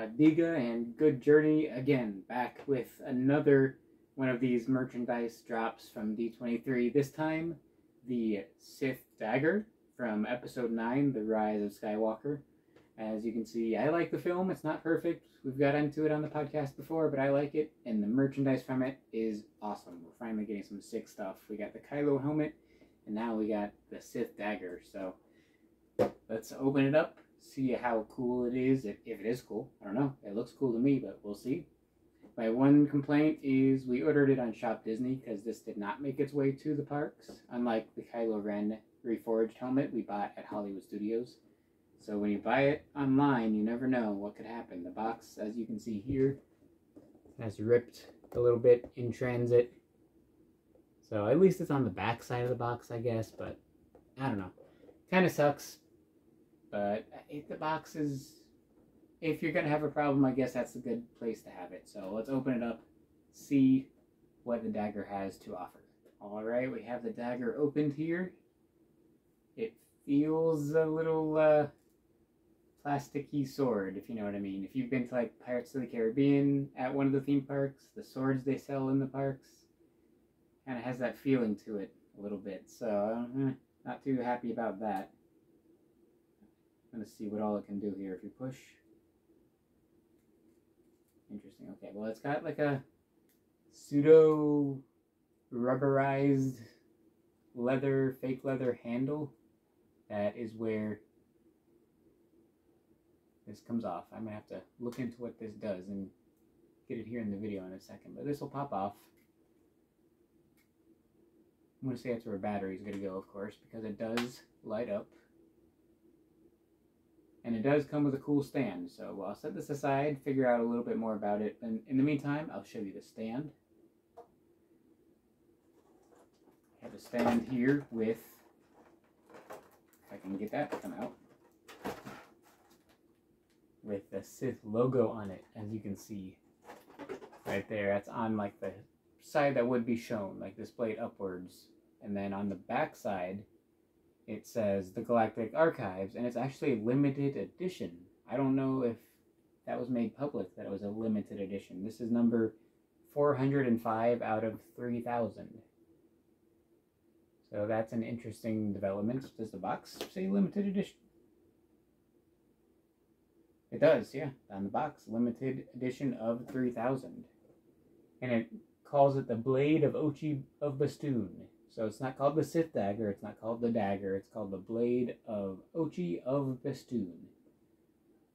Diga, and good journey again, back with another one of these merchandise drops from D23. This time, the Sith Dagger from Episode 9, The Rise of Skywalker. As you can see, I like the film. It's not perfect. We've got into it on the podcast before, but I like it, and the merchandise from it is awesome. We're finally getting some sick stuff. We got the Kylo helmet, and now we got the Sith Dagger. So let's open it up, see how cool it is, if it is cool. I don't know. It looks cool to me, but we'll see. My one complaint is we ordered it on Shop Disney because this did not make its way to the parks, unlike the Kylo Ren reforged helmet we bought at Hollywood Studios. So when you buy it online, you never know what could happen. The box, as you can see here, has ripped a little bit in transit. So at least it's on the back side of the box, I guess, but I don't know. Kind of sucks. But if the box is, if you're going to have a problem, I guess that's a good place to have it. So let's open it up, see what the dagger has to offer. Alright, we have the dagger opened here. It feels a little plasticky sword, if you know what I mean. If you've been to like Pirates of the Caribbean at one of the theme parks, the swords they sell in the parks kind of has that feeling to it a little bit. So not too happy about that. I'm going to see what all it can do here if you push. Interesting. Okay, well, it's got like a pseudo rubberized leather, fake leather handle. That is where this comes off. I'm going to have to look into what this does and get it here in the video in a second. But this will pop off. I'm going to say that's where a battery is going to go, of course, because it does light up. And it does come with a cool stand, so I'll set this aside, figure out a little bit more about it, and in the meantime, I'll show you the stand. I have a stand here with, if I can get that to come out, with the Sith logo on it, as you can see right there. That's on like the side that would be shown, like displayed upwards, and then on the back side, it says the Galactic Archives, and it's actually a limited edition. I don't know if that was made public, that it was a limited edition. This is number 405 out of 3,000. So that's an interesting development. Does the box say limited edition? It does, yeah. On the box, limited edition of 3,000. And it calls it the Blade of Ochi of Bastoon. So it's not called the Sith Dagger, it's not called the Dagger, it's called the Blade of Ochi of Bastoon.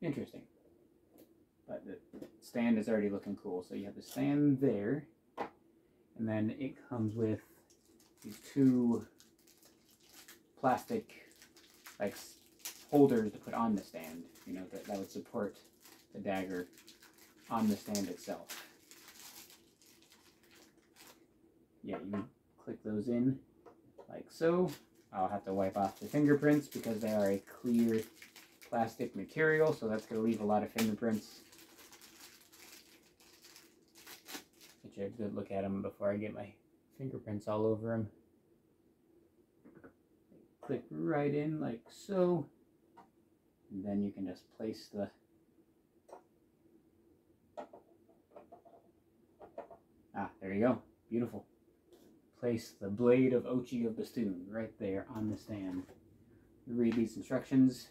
Interesting. But the stand is already looking cool. So you have the stand there, and then it comes with these two plastic like holders to put on the stand, you know, that would support the dagger on the stand itself. Yeah, you click those in like so. I'll have to wipe off the fingerprints because they are a clear plastic material, so that's going to leave a lot of fingerprints. Get you a good look at them before I get my fingerprints all over them. Click right in like so, and then you can just place the there you go. Beautiful. Place the Blade of Ochi of Bastoon right there on the stand. Read these instructions,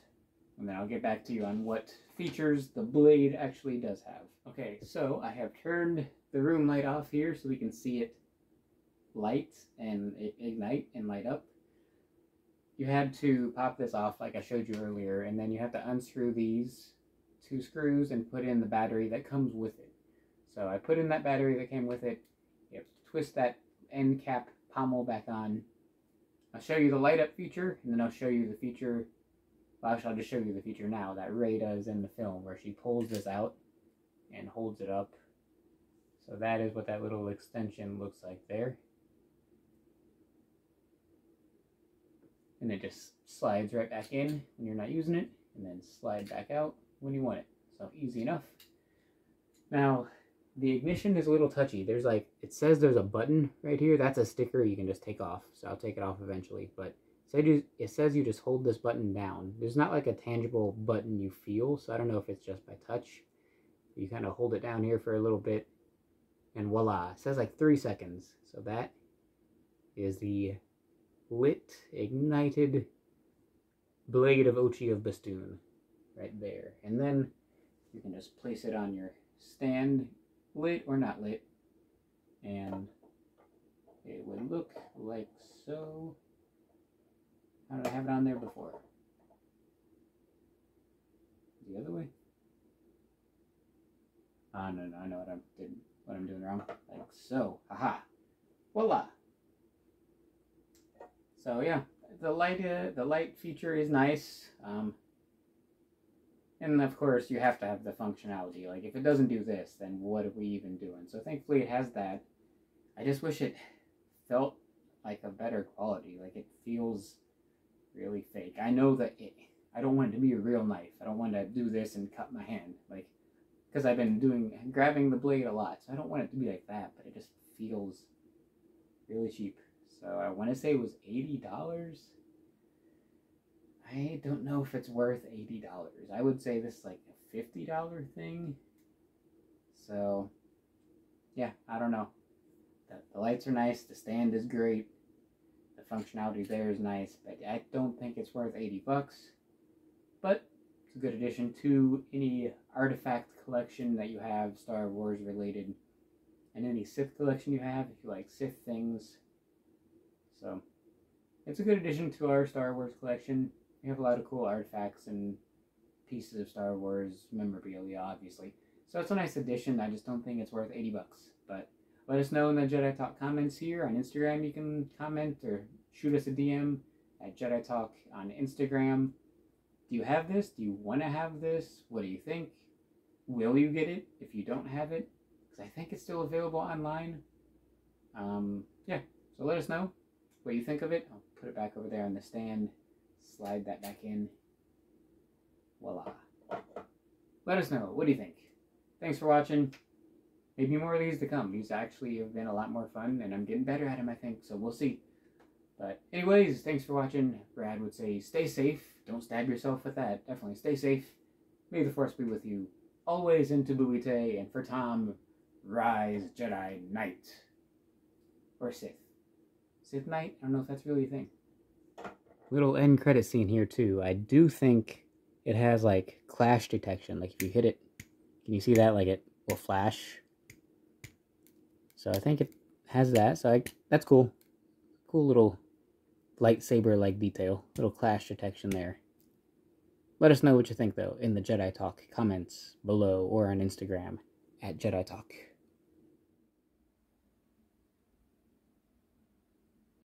and then I'll get back to you on what features the blade actually does have. Okay, so I have turned the room light off here so we can see it light and ignite and light up. You had to pop this off like I showed you earlier, and then you have to unscrew these two screws and put in the battery that comes with it. So I put in that battery that came with it. You have to twist that end cap pommel back on. I'll show you the light up feature, and then I'll show you the feature, well, actually I'll just show you the feature now that Rey does in the film, where she pulls this out and holds it up. So that is what that little extension looks like there. And it just slides right back in when you're not using it, and then slide back out when you want it. So easy enough. Now, the ignition is a little touchy. There's like, it says there's a button right here. That's a sticker you can just take off. So I'll take it off eventually. But it says you just hold this button down. There's not like a tangible button you feel. So I don't know if it's just by touch. You kind of hold it down here for a little bit, and voila. It says like 3 seconds. So that is the lit, ignited blade of Ochi of Bastoon right there. And then you can just place it on your stand, lit or not lit, and it would look like so. How did I have it on there before? The other way? Oh, no, I know what I'm doing wrong. Like so. Haha. Voila. So yeah, the light feature is nice. And of course you have to have the functionality. Like if it doesn't do this, then what are we even doing? So thankfully it has that. I just wish it felt like a better quality. Like it feels really fake. I know that I don't want it to be a real knife. I don't want to do this and cut my hand. Like, because I've been grabbing the blade a lot. So I don't want it to be like that, but it just feels really cheap. So I want to say it was $80. I don't know if it's worth $80. I would say this is like a $50 thing. So yeah, I don't know. The lights are nice. The stand is great. The functionality there is nice, but I don't think it's worth $80. But it's a good addition to any artifact collection that you have, Star Wars related, and any Sith collection you have if you like Sith things. So it's a good addition to our Star Wars collection. We have a lot of cool artifacts and pieces of Star Wars memorabilia, obviously. So it's a nice addition. I just don't think it's worth $80. But let us know in the Jedi Talk comments here on Instagram. You can comment or shoot us a DM at Jedi Talk on Instagram. Do you have this? Do you want to have this? What do you think? Will you get it if you don't have it? Because I think it's still available online. Yeah, so let us know what you think of it. I'll put it back over there on the stand. Slide that back in. Voila. Let us know. What do you think? Thanks for watching. Maybe more of these to come. These actually have been a lot more fun, and I'm getting better at them, I think, so we'll see. But anyways, thanks for watching. Brad would say stay safe. Don't stab yourself with that. Definitely stay safe. May the Force be with you always into Buite, and for Tom, rise Jedi Knight. Or Sith. Sith Knight? I don't know if that's really a thing. Little end credit scene here too. I do think it has like clash detection. Like if you hit it, can you see that? Like it will flash. So I think it has that. So that's cool. Cool little lightsaber-like detail. Little clash detection there. Let us know what you think though in the Jedi Talk comments below or on Instagram at Jedi Talk.